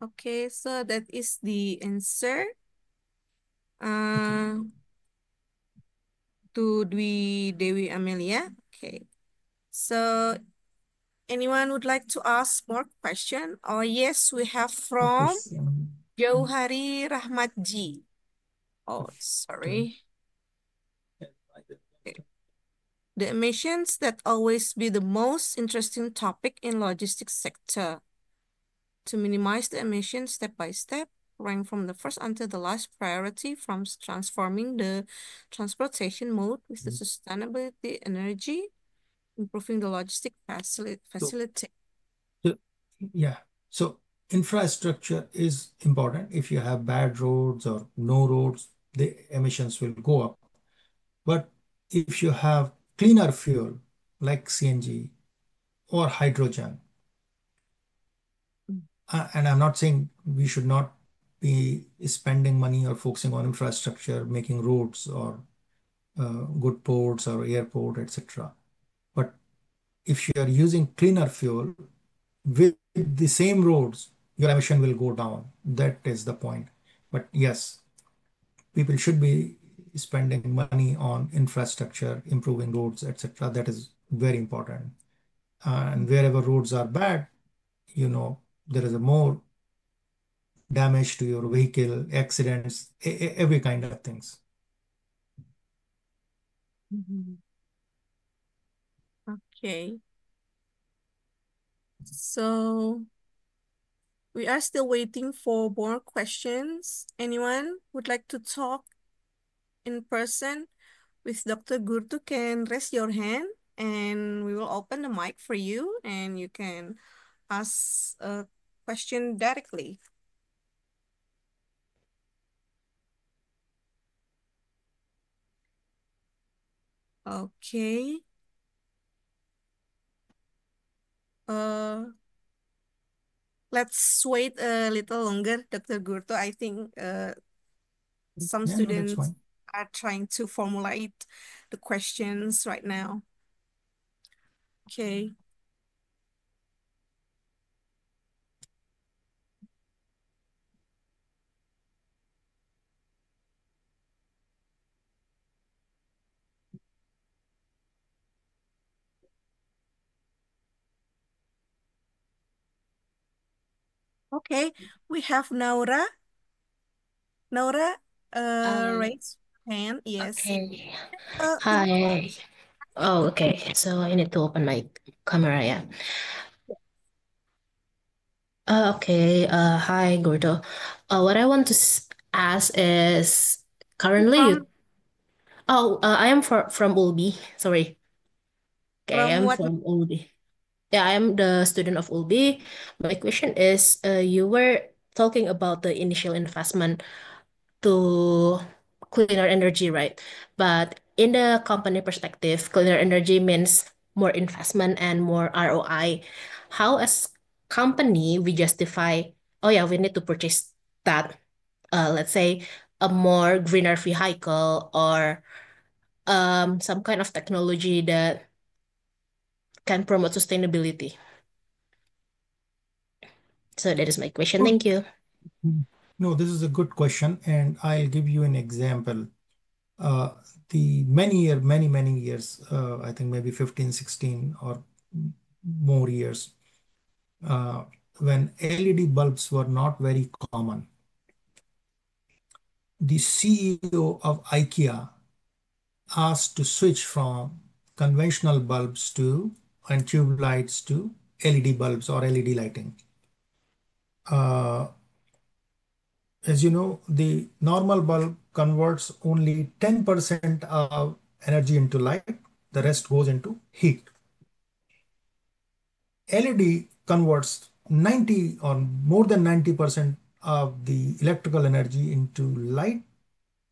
Okay, so that is the answer Okay. uh, to Dwi Dewi Amelia. Okay. So anyone would like to ask more question? Oh yes, we have from Yes, Jauhari Rahmatji. Oh, okay. sorry. Okay. The emissions that always be the most interesting topic in logistics sector. To minimize the emissions step by step, rank from the first until the last priority from transforming the transportation mode with the sustainability energy, improving the logistic So, facility. so, yeah. So infrastructure is important. If you have bad roads or no roads, the emissions will go up. But if you have cleaner fuel like CNG or hydrogen, and I'm not saying we should not be spending money or focusing on infrastructure, making roads or good ports or airport, etc. But if you are using cleaner fuel with the same roads, your emission will go down. That is the point. But yes, people should be spending money on infrastructure, improving roads, etc. That is very important. And wherever roads are bad, there is a more damage to your vehicle, accidents, every kind of things. Mhm. Okay, so we are still waiting for more questions. Anyone would like to talk in person with Dr. Gurtu can raise your hand and we will open the mic for you and you can ask a question directly. Okay. Uh, let's wait a little longer, Dr. Gurtu. I think some Yeah, no, that's students fine. are trying to formulate the questions right now. Okay. Okay. We have Naura. Naura, Um, raise your hand. Yes. okay. In Hi. Oh, okay. So I need to open my camera, yeah. Okay. Hi, Gordo. What I want to ask is currently from you. Oh, I am from ULBI. Sorry. Okay, I'm what? from ULBI. Yeah, I am the student of ULBI. My question is, you were talking about the initial investment to cleaner energy, right? But in the company perspective, cleaner energy means more investment and more ROI. How as company we justify, oh yeah, we need to purchase that, let's say a more greener vehicle or some kind of technology that can promote sustainability. So that is my question. Oh, Thank you. no, this is a good question, and I'll give you an example. Uh, the many years, I think maybe 15, 16 or more years, uh, when LED bulbs were not very common, the CEO of IKEA asked to switch from conventional bulbs to and tube lights to LED bulbs or LED lighting. As you know, the normal bulb converts only 10% of energy into light, the rest goes into heat. LED converts 90 or more than 90% of the electrical energy into light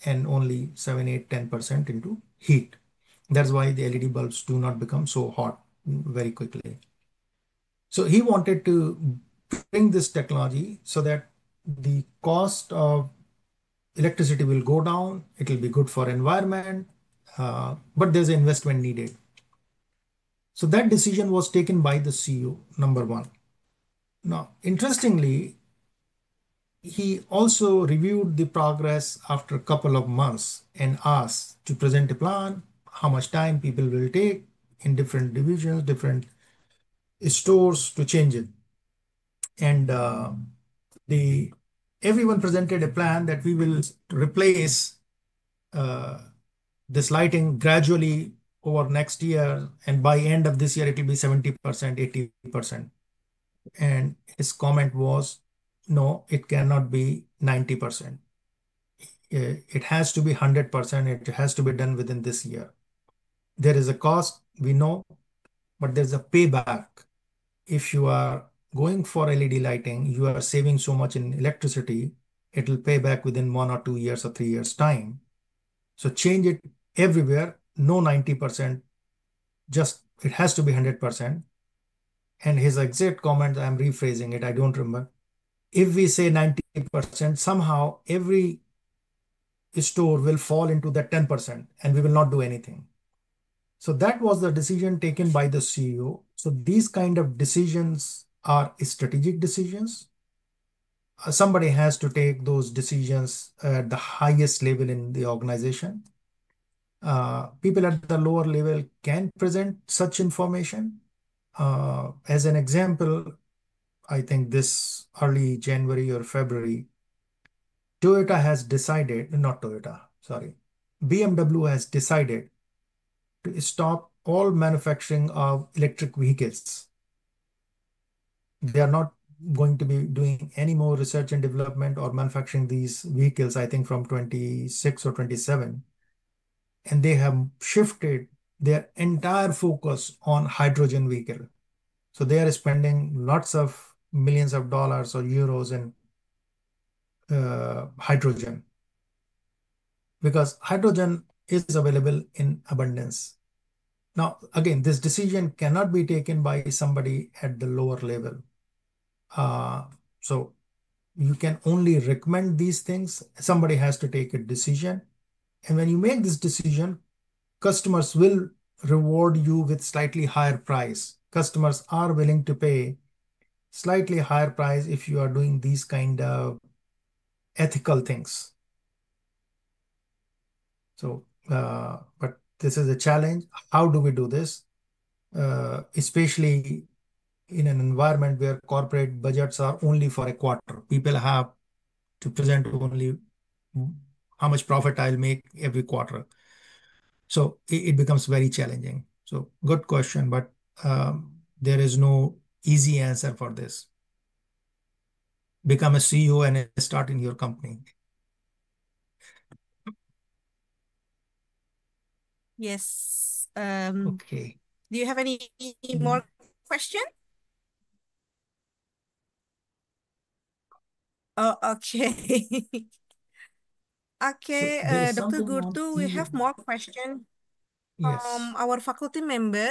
and only 7, 8, 10% into heat. That's why the LED bulbs do not become so hot very quickly. So he wanted to bring this technology so that the cost of electricity will go down, it will be good for environment, but there's an investment needed. So that decision was taken by the CEO, number one. Now, interestingly, he also reviewed the progress after a couple of months and asked to present a plan, how much time people will take in different divisions, different stores to change it. And the everyone presented a plan that we will replace uh, this lighting gradually over next year, and by end of this year it will be 70%, 80%. And his comment was, no, it cannot be 90%. It has to be 100%. It has to be done within this year. There is a cost, we know, but there's a payback. If you are going for LED lighting, you are saving so much in electricity, it will pay back within 1 or 2 years or 3 years time. So change it everywhere, no 90%, just it has to be 100%. And his exact comment, I'm rephrasing it, I don't remember. If we say 90%, somehow every store will fall into that 10% and we will not do anything. So that was the decision taken by the CEO. So these kind of decisions are strategic decisions. Somebody has to take those decisions at the highest level in the organization. People at the lower level can present such information. As an example, I think this early January or February, Toyota has decided, not Toyota, sorry, BMW has decided to stop all manufacturing of electric vehicles. They are not going to be doing any more research and development or manufacturing these vehicles, I think from 26 or 27. And they have shifted their entire focus on hydrogen vehicle. So they are spending lots of millions of dollars or euros in hydrogen, because hydrogen is available in abundance. Now, again, this decision cannot be taken by somebody at the lower level. So you can only recommend these things. Somebody has to take a decision. And when you make this decision, customers will reward you with slightly higher price. Customers are willing to pay slightly higher price if you are doing these kind of ethical things. So, but this is a challenge. How do we do this? Especially in an environment where corporate budgets are only for a quarter. People have to present only how much profit I'll make every quarter. So it becomes very challenging. So good question, but there is no easy answer for this. Become a CEO and start in your company. Yes. Okay. Do you have any more question? Oh, okay. Okay, So there is Dr. something on Gurtu, we have more question Yes. from our faculty member,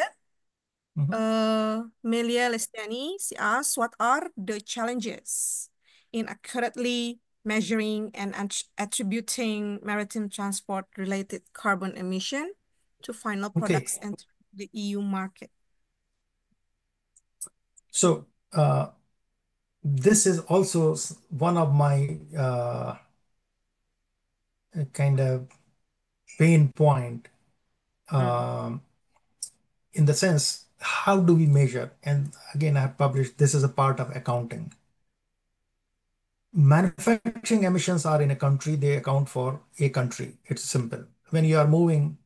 Mhm. Melia Lestiani. She asks, what are the challenges in accurately measuring and attributing maritime transport related carbon emission to final Okay. products and the EU market? So this is also one of my kind of pain point, in the sense, how do we measure? And again, I have published, this is a part of accounting. Manufacturing emissions are in a country, they account for a country. It's simple. When you are moving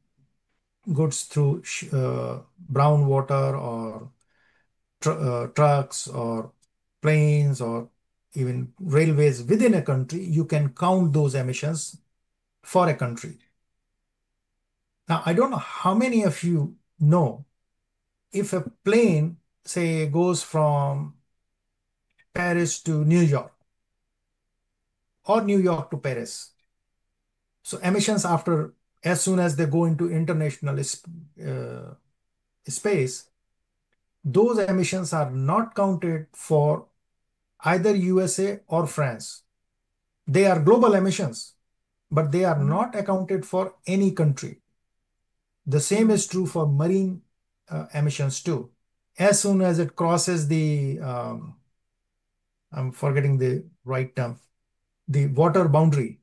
goods through brown water or trucks or planes or even railways within a country, you can count those emissions for a country. Now, I don't know how many of you know, if a plane, say, goes from Paris to New York or New York to Paris, so emissions after, as soon as they go into international space, those emissions are not counted for either USA or France. They are global emissions, but they are not accounted for any country. The same is true for marine emissions too. As soon as it crosses the, I'm forgetting the right term, the water boundary,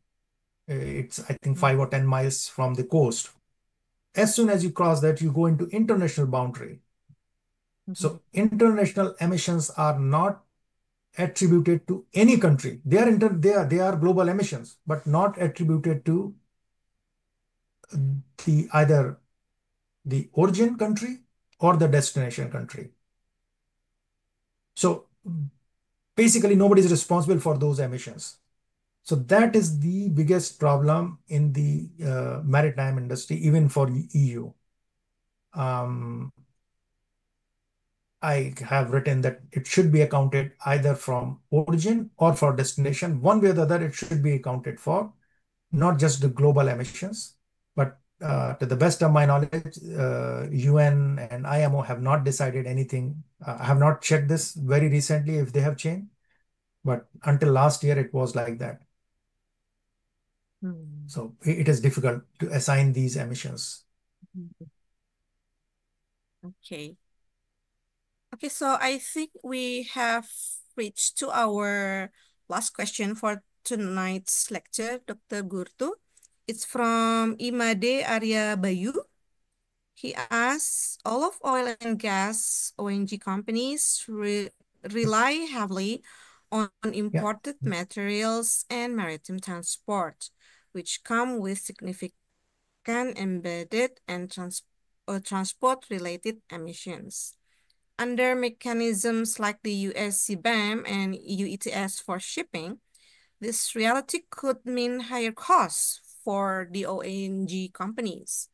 it's I think 5 or 10 miles from the coast. As soon as you cross that, you go into international boundary. So international emissions are not attributed to any country. They are global emissions, but not attributed to either the origin country or the destination country. So basically, nobody is responsible for those emissions. So that is the biggest problem in the maritime industry, even for EU. I have written that it should be accounted either from origin or for destination. One way or the other, it should be accounted for, not just the global emissions, but to the best of my knowledge, UN and IMO have not decided anything. I have not checked this very recently if they have changed, but until last year, it was like that. So it is difficult to assign these emissions. Okay. Okay, so I think we have reached to our last question for tonight's lecture, Dr. Gurtu. It's from Imade Arya Bayu. He asks, all of oil and gas ONG companies rely heavily on imported materials and maritime transport, which come with significant embedded and transport-related emissions. Under mechanisms like the US CBAM and EU ETS for shipping, this reality could mean higher costs for the ONG companies.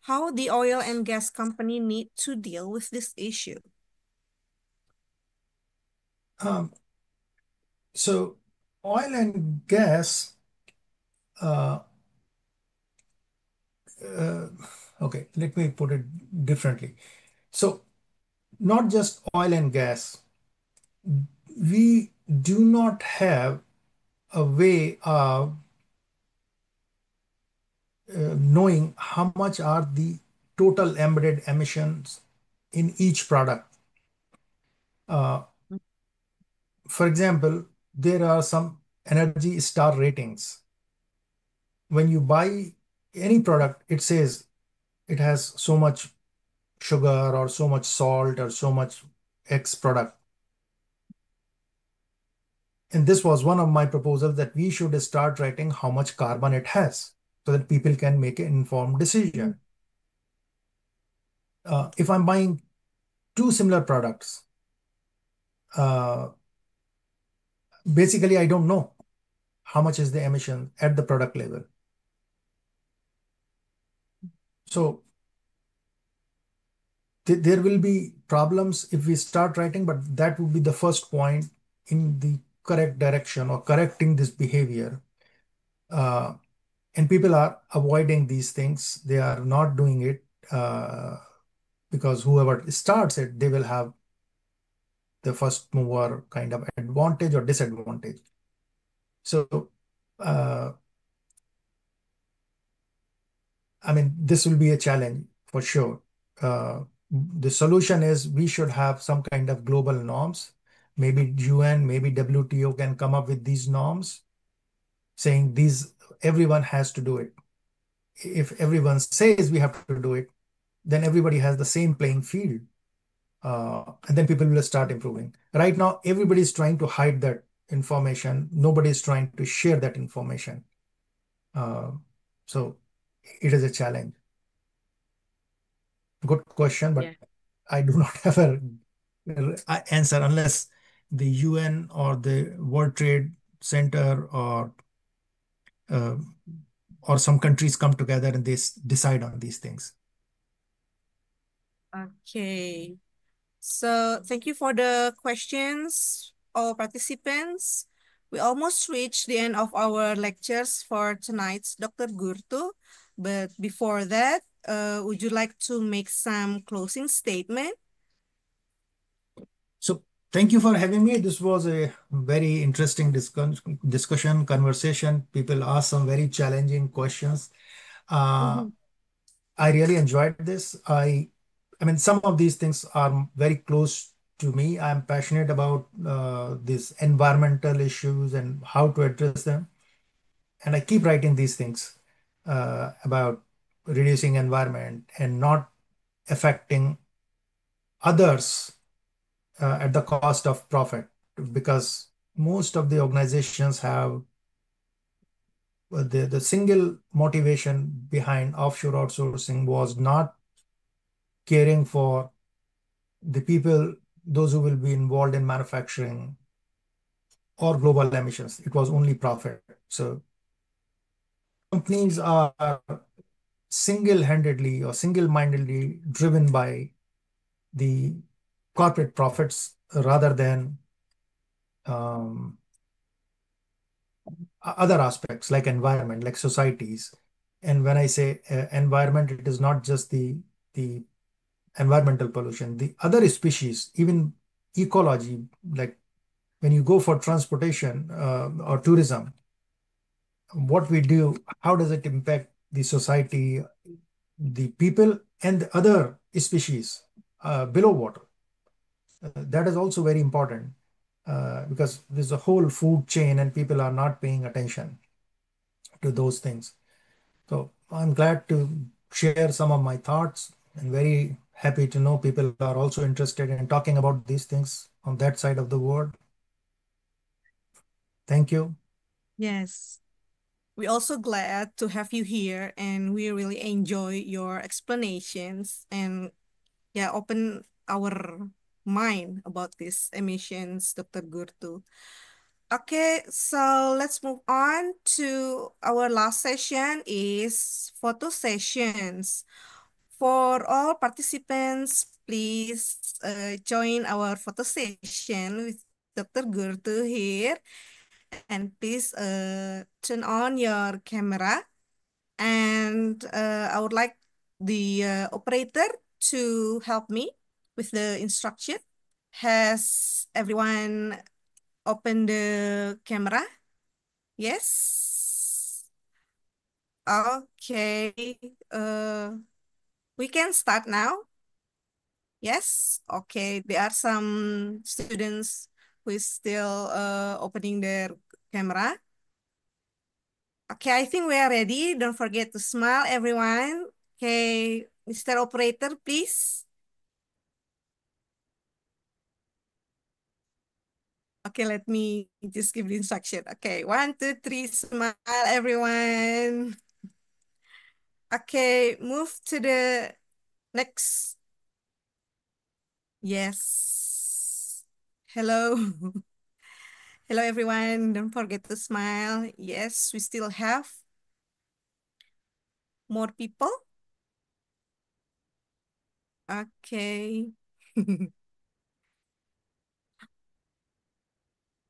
How the oil and gas company need to deal with this issue? So oil and gas, okay, let me put it differently. So not just oil and gas, we do not have a way of knowing how much are the total embedded emissions in each product. For example, there are some energy star ratings. When you buy any product, it says it has so much sugar or so much salt or so much X product. And this was one of my proposals, that we should start writing how much carbon it has so that people can make an informed decision. If I'm buying two similar products, basically I don't know how much is the emission at the product level. So there will be problems if we start writing, but that would be the first point in the correct direction or correcting this behavior. And people are avoiding these things. They are not doing it because whoever starts it, they will have the first mover kind of advantage or disadvantage. So, I mean, this will be a challenge for sure. The solution is we should have some kind of global norms maybe UN, maybe WTO can come up with these norms saying everyone has to do it. If everyone says we have to do it, then everybody has the same playing field. And then people will start improving. Right now, everybody is trying to hide that information. Nobody is trying to share that information. So it is a challenge. Good question, but Yeah. I do not have a answer unless the UN or the World Trade Center uh, or some countries come together and they decide on these things. Okay. So thank you for the questions, all participants. We almost reached the end of our lectures for tonight's Dr. Gurtu. But before that, would you like to make some closing statement? So thank you for having me. This was a very interesting discussion, conversation. People asked some very challenging questions. Uh, I really enjoyed this. I mean, some of these things are very close to me. I'm passionate about these environmental issues and how to address them. And I keep writing these things about reducing environment and not affecting others at the cost of profit, because most of the organizations have the single motivation behind offshore outsourcing was not caring for the people, those who will be involved in manufacturing or global emissions. It was only profit. So companies are single-handedly or single-mindedly driven by the corporate profits rather than um, other aspects like environment, like societies. And when I say environment, it is not just the environmental pollution, the other species, even ecology, like when you go for transportation or tourism, what we do, how does it impact the society, the people, and the other species below water? That is also very important because there's a whole food chain and people are not paying attention to those things. So I'm glad to share some of my thoughts and very happy to know people are also interested in talking about these things on that side of the world. Thank you. Yes. We're also glad to have you here, and we really enjoy your explanations and yeah, open our mind about these emissions, Dr. Gurtu. Okay, so let's move on to our last session is photo sessions. For all participants, please join our photo session with Dr. Gurtu here. And please turn on your camera. And I would like the operator to help me with the instruction. Has everyone opened the camera? Yes. Okay. We can start now. Yes. Okay. There are some students who is still opening their camera. Okay, I think we are ready. Don't forget to smile, everyone. Okay, Mr. Operator, please. Okay, let me just give the instruction. Okay, 1, 2, 3, smile, everyone. Okay, move to the next. Yes. Hello. Hello, everyone. Don't forget to smile. Yes, we still have more people. Okay.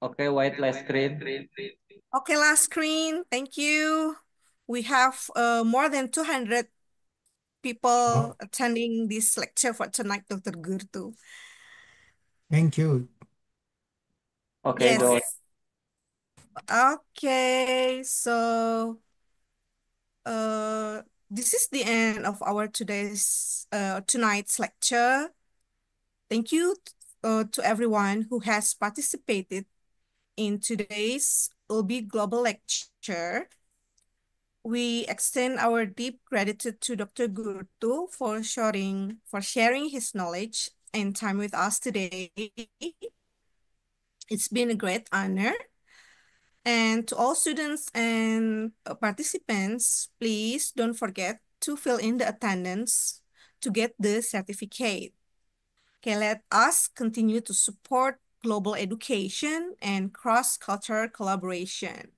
Okay, white last screen. Okay, last screen. Thank you. We have more than 200 people Wow. attending this lecture for tonight, Dr. Gurtu. Thank you. Okay, go. Yes. Okay, so uh, this is the end of our tonight's lecture. Thank you to everyone who has participated in today's ULBI Global Lecture. We extend our deep gratitude to Dr. Gurtu for sharing his knowledge and time with us today. It's been a great honor. And to all students and participants, please don't forget to fill in the attendance to get the certificate. Okay, let us continue to support global education and cross-cultural collaboration.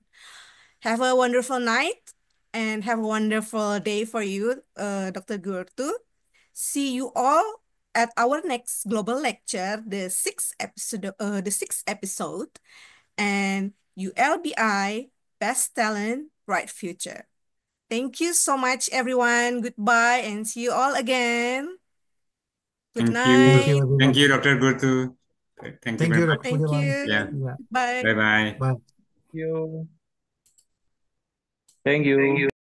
Have a wonderful night and have a wonderful day for you, Dr. Gurtu. See you all at our next global lecture, the sixth episode, and ULBI Best Talent, Bright Future. Thank you so much, everyone. Goodbye and see you all again. Good night. Thank you, everyone. Thank you, Dr. Gurtu. Thank you Thank very you, much. Dr. Thank Budiman. you. Yeah. Bye. Bye-bye. Bye. You. Thank you.